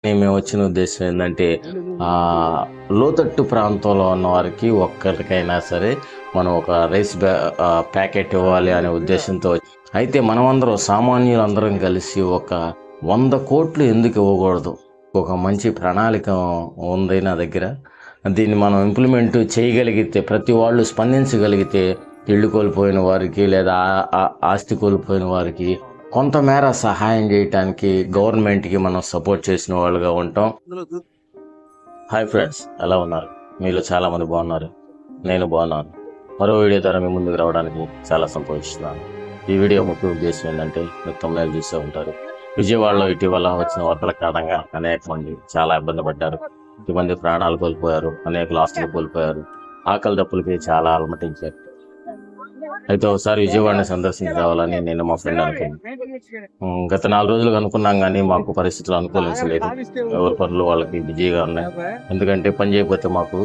మేము వచ్చిన ఉద్దేశం ఏంటంటే లోతట్టు ప్రాంతంలో ఉన్న వారికి ఒక్కరికైనా సరే మనం ఒక ప్యాకెట్ ఇవ్వాలి అనే ఉద్దేశంతో అయితే మనమందరం సామాన్యులందరం కలిసి ఒక 100 కోట్లు ఎందుకు ఇవ్వకూడదు? ఒక మంచి ప్రణాళిక ఉంది నా దగ్గర. దీన్ని మనం ఇంప్లిమెంట్ చేయగలిగితే, ప్రతి వాళ్ళు స్పందించగలిగితే, ఇళ్ళు కోల్పోయిన వారికి లేదా ఆస్తి కోల్పోయిన వారికి కొంతమేర సహాయం చేయటానికి గవర్నమెంట్కి మనం సపోర్ట్ చేసిన వాళ్ళుగా ఉంటాం. హాయ్ ఫ్రెండ్స్, ఎలా ఉన్నారు? మీలో చాలామంది బాగున్నారు, నేను బాగున్నాను. మరో వీడియో ద్వారా మీ ముందుకు రావడానికి చాలా సంతోషిస్తున్నాను. ఈ వీడియో ముఖ్య ఉద్దేశం ఏంటంటే, మీరు తమిళ చూస్తూ ఉంటారు, విజయవాడలో ఇటీవల వచ్చిన వరదల కారణంగా అనేక మంది చాలా ఇబ్బంది పడ్డారు. కొంతమంది ప్రాణాలు కోల్పోయారు, అనేక ఆస్తులు కోల్పోయారు, ఆకలి దప్పులకి చాలా అలమటించారు. అయితే ఒకసారి విజయవాడని సందర్శించి రావాలని నేను మా ఫ్రెండ్ అనుకున్నాను. గత 4 రోజులు అనుకున్నాం, కానీ మాకు పరిస్థితులు అనుకూలించలేదు. ఎవరి పనులు వాళ్ళకి బిజీగా ఉన్నాయి. ఎందుకంటే పని చేయకపోతే మాకు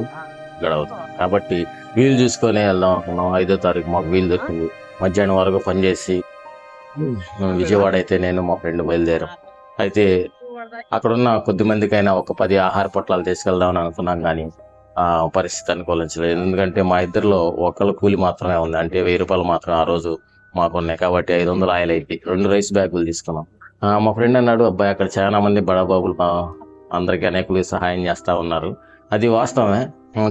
గడవదు. కాబట్టి వీలు చూసుకొని వెళ్దాం అనుకున్నాం. 5వ తారీఖు మాకు వీలు దొరికింది. మధ్యాహ్నం వరకు పనిచేసి విజయవాడ అయితే నేను మా ఫ్రెండ్ బయలుదేరాం. అయితే అక్కడున్న కొద్ది మందికైనా ఒక 10 ఆహార పొట్లాలు తీసుకెళ్దామని అనుకున్నాం, కానీ పరిస్థితి అనుకూలించలేదు. ఎందుకంటే మా ఇద్దరిలో ఒకళ్ళ కూలి మాత్రమే ఉంది, అంటే 1000 రూపాయలు మాత్రం ఆ రోజు మాకు ఉన్నాయి. కాబట్టి 500 ఆయిల్ అయితే 2 రైస్ బ్యాగులు తీసుకున్నాం. మా ఫ్రెండ్ అన్నాడు, అబ్బాయి అక్కడ చాలా మంది బడాబాబులు అందరికీ అనేకులు సహాయం చేస్తూ ఉన్నారు. అది వాస్తవమే,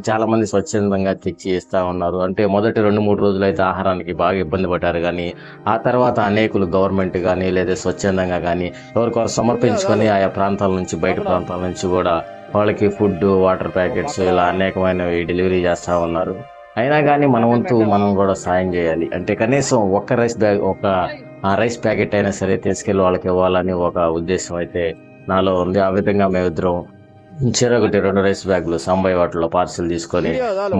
చాలా మంది స్వచ్ఛందంగా తెచ్చి ఇస్తూ ఉన్నారు. అంటే మొదటి 2-3 రోజులు అయితే ఆహారానికి బాగా ఇబ్బంది పడ్డారు, కానీ ఆ తర్వాత అనేకులు గవర్నమెంట్ కానీ లేదా స్వచ్ఛందంగా కానీ ఎవరికొరు సమర్పించుకొని ఆయా ప్రాంతాల నుంచి, బయట ప్రాంతాల నుంచి కూడా వాళ్ళకి ఫుడ్, వాటర్ ప్యాకెట్స్ ఇలా అనేకమైనవి డెలివరీ చేస్తూ ఉన్నారు. అయినా కానీ మన వంతు మనం కూడా సాయం చేయాలి. అంటే కనీసం ఒక్క రైస్ ప్యాకెట్ అయినా సరే తీసుకెళ్ళి వాళ్ళకి ఇవ్వాలని ఒక ఉద్దేశం అయితే నాలో ఉంది. ఆ విధంగా మేమిద్దరం చెరొకటి 2 రైస్ బ్యాగులు సంబై వాటిలో పార్సిల్ తీసుకొని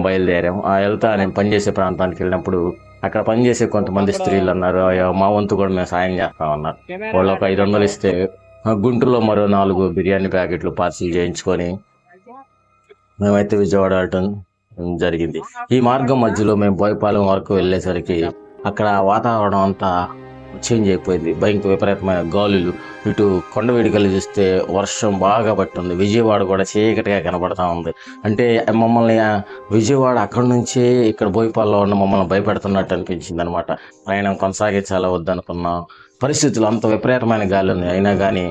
బయలుదేరాం. వెళ్తా నేను పనిచేసే ప్రాంతానికి వెళ్ళినప్పుడు అక్కడ పనిచేసే కొంతమంది స్త్రీలు అన్నారు, మా వంతు కూడా మేము సాయం చేస్తామన్నారు. వాళ్ళు ఒక 500 ఇస్తే గుంటూరులో మరో 4 బిర్యానీ ప్యాకెట్లు పార్సిల్ చేయించుకొని మేమైతే విజయవాడ వెళ్ళటం జరిగింది. ఈ మార్గం మధ్యలో మేము బోయపాలెం వరకు వెళ్ళేసరికి అక్కడ వాతావరణం అంతా చేంజ్ అయిపోయింది. భయంకర విపరీతమైన గాలులు, ఇటు కొండవేడికలు చూస్తే వర్షం బాగా పట్టుంది. విజయవాడ కూడా చీకటిగా కనబడతా ఉంది. అంటే మమ్మల్ని విజయవాడ అక్కడి నుంచి ఇక్కడ బోయపాలలో ఉన్న మమ్మల్ని భయపెడుతున్నట్టు అనిపించింది అనమాట. ప్రయాణం కొనసాగించాలా వద్దనుకున్నాం. పరిస్థితులు అంత విపరీతమైన గాలి ఉంది. అయినా కానీ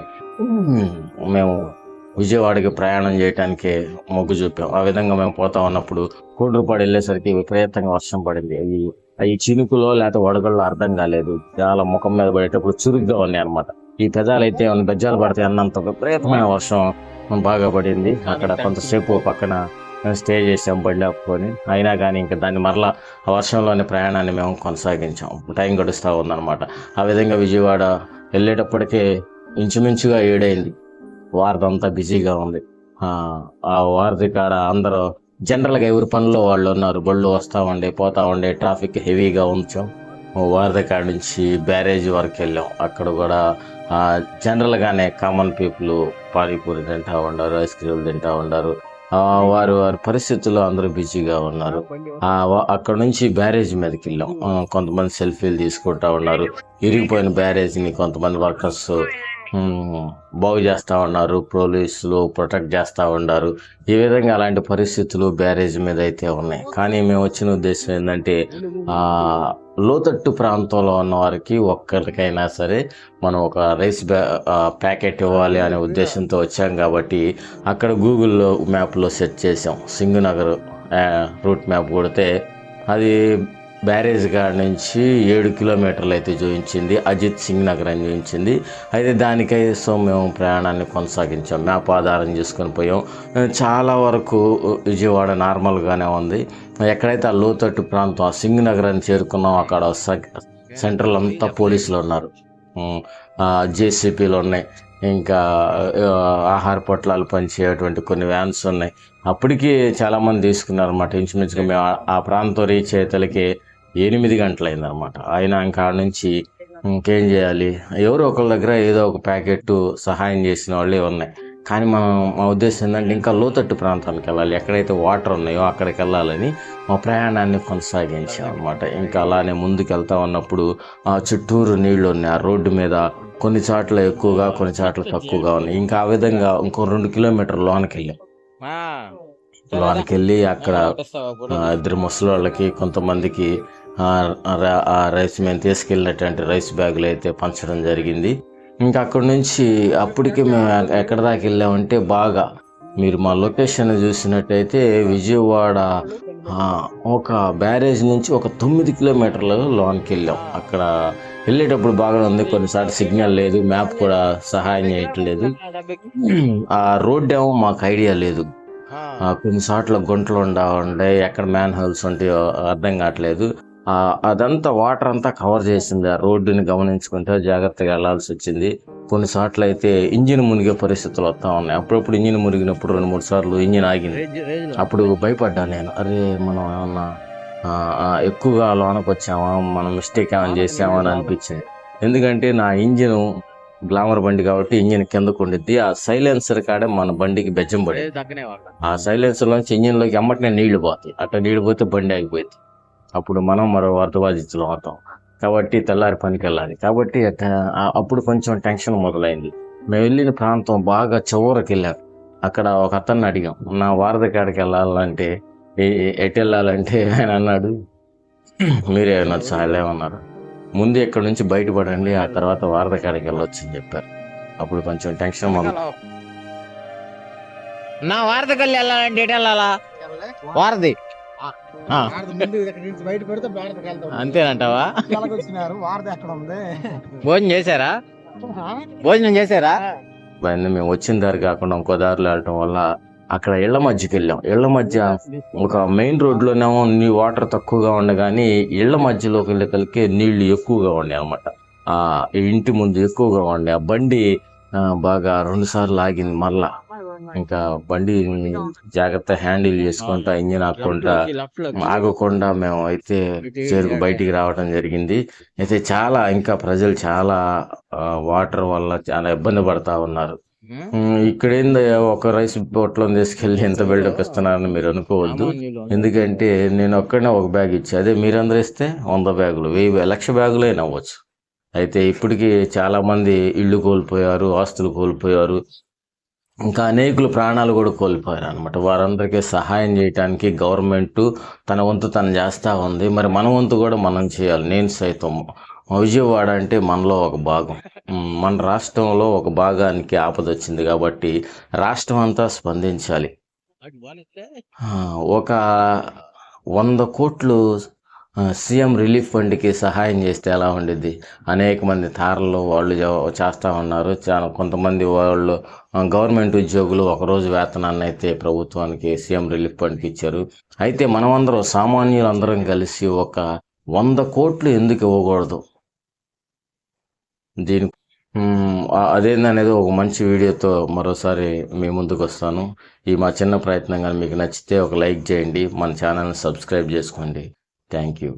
మేము విజయవాడకి ప్రయాణం చేయడానికే మొగ్గు చూపాం. ఆ విధంగా మేము పోతా ఉన్నప్పుడు కోడ్రుపాడు వెళ్ళేసరికి విపరీతంగా వర్షం పడింది. అవి చినుకులో లేకపోతే వడగల్లో అర్థం కాలేదు. చాలా ముఖం మీద పడేటప్పుడు చురుగ్గా ఉన్నాయి అనమాట. ఈ పెదాలు అయితే బెజ్జాలు పడితే అన్నంత విపరీతమైన వర్షం బాగా పడింది. అక్కడ కొంతసేపు పక్కన స్టే చేసాం బండి ఆపుకొని. అయినా కానీ ఇంకా దాన్ని మరలా ఆ వర్షంలోని ప్రయాణాన్ని మేము కొనసాగించాం. టైం గడుస్తూ ఉందన్నమాట. ఆ విధంగా విజయవాడ వెళ్ళేటప్పటికే ఇంచుమించుగా 7 అయింది. వారదంతా బిజీగా ఉంది. ఆ వారధి కాడ అందరూ జనరల్గా ఎవరి పనుల్లో వాళ్ళు ఉన్నారు. బళ్ళు వస్తూ ఉండే, పోతా ఉండే, ట్రాఫిక్ హెవీగా ఉంచాం. వారధి కాడ నుంచి బ్యారేజ్ వరకు వెళ్ళాం. అక్కడ కూడా జనరల్గానే కామన్ పీపుల్ పానీపూరి తింటూ ఉన్నారు, ఐస్ క్రీమ్లు తింటూ ఉన్నారు. వారి పరిస్థితుల్లో అందరూ బిజీగా ఉన్నారు. అక్కడ నుంచి బ్యారేజ్ మీదకి వెళ్ళాం. కొంతమంది సెల్ఫీలు తీసుకుంటా ఉన్నారు. ఇరిగిపోయిన బ్యారేజ్ని కొంతమంది వర్కర్స్ బాగు చేస్తూ ఉన్నారు, పోలీసులు ప్రొటెక్ట్ చేస్తూ ఉన్నారు. ఈ విధంగా అలాంటి పరిస్థితులు బ్యారేజ్ మీద అయితే ఉన్నాయి. కానీ మేము వచ్చిన ఉద్దేశం ఏంటంటే, లోతట్టు ప్రాంతంలో ఉన్న వారికి ఒక్కరికైనా సరే మనం ఒక ప్యాకెట్ ఇవ్వాలి అనే ఉద్దేశంతో వచ్చాం. కాబట్టి అక్కడ గూగుల్లో మ్యాప్లో సెర్చ్ చేసాం. సింగునగర్ రూట్ మ్యాప్ కొడితే అది బ్యారేజ్ కాడ నుంచి 7 కిలోమీటర్లు అయితే చూపించింది. అజిత్ సింగ్ నగర్ అని చూపించింది. అయితే దానికోసం మేము ప్రయాణాన్ని కొనసాగించాం. మ్యాప్ ఆధారం చేసుకొని పోయాం. చాలా వరకు విజయవాడ నార్మల్గానే ఉంది. ఎక్కడైతే ఆ లోతట్టు ప్రాంతం సింగ్ నగర్ అని చేరుకున్నాం, అక్కడ సెంట్రల్ అంతా పోలీసులు ఉన్నారు, జేసీపీలు ఉన్నాయి, ఇంకా ఆహార పొట్లాలు పనిచేయటువంటి కొన్ని వ్యాన్స్ ఉన్నాయి. అప్పటికి చాలామంది తీసుకున్నారు అన్నమాట. ఇంచుమించుగా మేము ఆ ప్రాంతం రీచ్ అయ్యేతలకి 8 గంటలు అయిందనమాట. అయినా ఇంకా నుంచి ఇంకేం చేయాలి, ఎవరో ఒకళ్ళ దగ్గర ఏదో ఒక ప్యాకెట్ సహాయం చేసిన వాళ్ళే ఉన్నాయి. కానీ మా ఉద్దేశం ఏంటంటే ఇంకా లోతట్టు ప్రాంతానికి వెళ్ళాలి, ఎక్కడైతే వాటర్ ఉన్నాయో అక్కడికి వెళ్ళాలని మా ప్రయాణాన్ని కొనసాగించాం అనమాట. ఇంకా అలానే ముందుకు వెళ్తా ఉన్నప్పుడు చుట్టూరు నీళ్లు ఉన్నాయి. ఆ రోడ్డు మీద కొన్ని చోట్ల ఎక్కువగా, కొన్ని చోట్ల తక్కువగా ఉన్నాయి. ఇంకా ఆ విధంగా ఇంకో 2 కిలోమీటర్ల లోనికి వెళ్ళి అక్కడ ఇద్దరు ముసలోళ్ళకి, కొంతమందికి ఆ రైస్ మేము తీసుకెళ్ళినటువంటి రైస్ బ్యాగులు అయితే పంచడం జరిగింది. ఇంకా అక్కడి నుంచి అప్పటికి మేము ఎక్కడ దాకా వెళ్ళామంటే, బాగా మీరు మా లొకేషన్ చూసినట్టయితే విజయవాడ ఒక బ్యారేజ్ నుంచి ఒక 9 కిలోమీటర్ల లోనికి వెళ్ళాం. అక్కడ వెళ్ళేటప్పుడు బాగా ఉంది, కొన్నిసార్లు సిగ్నల్ లేదు, మ్యాప్ కూడా సహాయం చేయట్లేదు. ఆ రోడ్ ఏమో మాకు ఐడియా లేదు. కొన్నిసార్లు గుంటలు ఉండే, ఎక్కడ మ్యాన్ హోల్స్ ఉంటాయో అర్థం కావట్లేదు. అదంతా వాటర్ అంతా కవర్ చేసింది. ఆ రోడ్డుని గమనించుకుంటే జాగ్రత్తగా వెళ్లాల్సి వచ్చింది. కొన్నిసార్లు అయితే ఇంజిన్ మునిగే పరిస్థితులు వస్తూ ఉన్నాయి. అప్పుడప్పుడు ఇంజిన్ మునిగినప్పుడు 2-3 సార్లు ఇంజిన్ ఆగింది. అప్పుడు భయపడ్డా నేను, అరే మనం ఏమన్నా ఎక్కువగా లోనకు వచ్చామా, మనం మిస్టేక్ ఏమైనా చేసామా అని అనిపించింది. ఎందుకంటే నా ఇంజిన్ గ్లామర్ బండి కాబట్టి ఇంజిన్ కిందకు ఉండిద్ది. ఆ సైలెన్సర్ కాడే మన బండికి బెజ్జం పడి, ఆ సైలెన్సర్ నుంచి ఇంజిన్లోకి ఎమ్మటనే నీళ్లు పోతాయి. అట్లా నీళ్లు పోతే బండి ఆగిపోయింది. అప్పుడు మనం మరో అర్ధబాధితులు అవుతాం. కాబట్టి తెల్లారి పనికి వెళ్ళాలి. కాబట్టి అప్పుడు కొంచెం టెన్షన్ మొదలైంది. మేము వెళ్ళిన ప్రాంతం బాగా చివరికి వెళ్ళాం. అక్కడ ఒక అతన్ని అడిగాం, నా వారధి కాడికి వెళ్ళాలంటే ఎటు వెళ్ళాలంటే ఆయన అన్నాడు, మీరే అన్నారు, చాలా ఏమన్నారు, ముందు ఇక్కడ నుంచి బయటపడండి, ఆ తర్వాత వారధి కాడికి వెళ్ళొచ్చు అని చెప్పారు. అప్పుడు కొంచెం టెన్షన్ నా వారధి కల్లి వెళ్ళాలంటే ఎటు వెళ్ళాలా? వారధి అంతేనంటావా? భోజనం చేశారా? భోజనం చేశారా? మేము వచ్చిన దారి కాకుండా ఇంకో దారిలో వెళ్ళటం వల్ల అక్కడ ఇళ్ల మధ్యకి వెళ్ళాం. ఇళ్ల మధ్య ఒక మెయిన్ రోడ్లోనేమో వాటర్ తక్కువగా ఉండే, కానీ ఇళ్ల మధ్యలోకి వెళ్ళేకలికే నీళ్లు ఎక్కువగా ఉండే అనమాట. ఆ ఇంటి ముందు ఎక్కువగా ఉండే. ఆ బండి బాగా 2 సార్లు ఆగింది. మళ్ళా ఇంకా బండి జాగ్రత్త హ్యాండిల్ చేసుకుంటా, ఇంజిన్ ఆగకుండా మేము అయితే బయటికి రావడం జరిగింది. అయితే ఇంకా ప్రజలు చాలా వాటర్ వల్ల చాలా ఇబ్బంది పడతా ఉన్నారు. ఇక్కడేందో ఒక రైస్ పొట్లం తీసుకెళ్ళి ఎంత బిల్డప్ ఇస్తున్నారని మీరు అనుకోవద్దు. ఎందుకంటే నేను ఒక్కడనే ఒక బ్యాగ్ ఇచ్చా, అదే మీరందరూ ఇస్తే 100 బ్యాగులు, 1000 లక్ష బ్యాగులే నవ్వచ్చు. అయితే ఇప్పటికీ చాలా మంది ఇళ్ళు కోల్పోయారు, ఆస్తులు కోల్పోయారు, ఇంకా అనేకులు ప్రాణాలు కూడా కోల్పోయారు అనమాట. వారందరికీ సహాయం చేయడానికి గవర్నమెంట్ తన వంతు తను చేస్తూ ఉంది. మరి మన వంతు కూడా మనం చేయాలి. నేను సైతం విజయవాడ అంటే మనలో ఒక భాగం, మన రాష్ట్రంలో ఒక భాగానికి ఆపద వచ్చింది కాబట్టి రాష్ట్రం అంతా స్పందించాలి. ఒక 100 కోట్లు సీఎం రిలీఫ్ ఫండ్కి సహాయం చేస్తే ఎలా ఉండిద్ది? అనేక మంది తారలు వాళ్ళు చేస్తూ ఉన్నారు. కొంతమంది వాళ్ళు గవర్నమెంట్ ఉద్యోగులు ఒకరోజు వేతనాన్ని అయితే ప్రభుత్వానికి సీఎం రిలీఫ్ ఫండ్కి ఇచ్చారు. అయితే మనమందరం సామాన్యులందరం కలిసి ఒక 100 కోట్లు ఎందుకు ఇవ్వకూడదు? దీనికి అదేందనేది ఒక మంచి వీడియోతో మరోసారి మీ ముందుకు వస్తాను. ఈ మా చిన్న ప్రయత్నం కానీ మీకు నచ్చితే ఒక లైక్ చేయండి, మన ఛానల్ని సబ్స్క్రైబ్ చేసుకోండి. Thank you.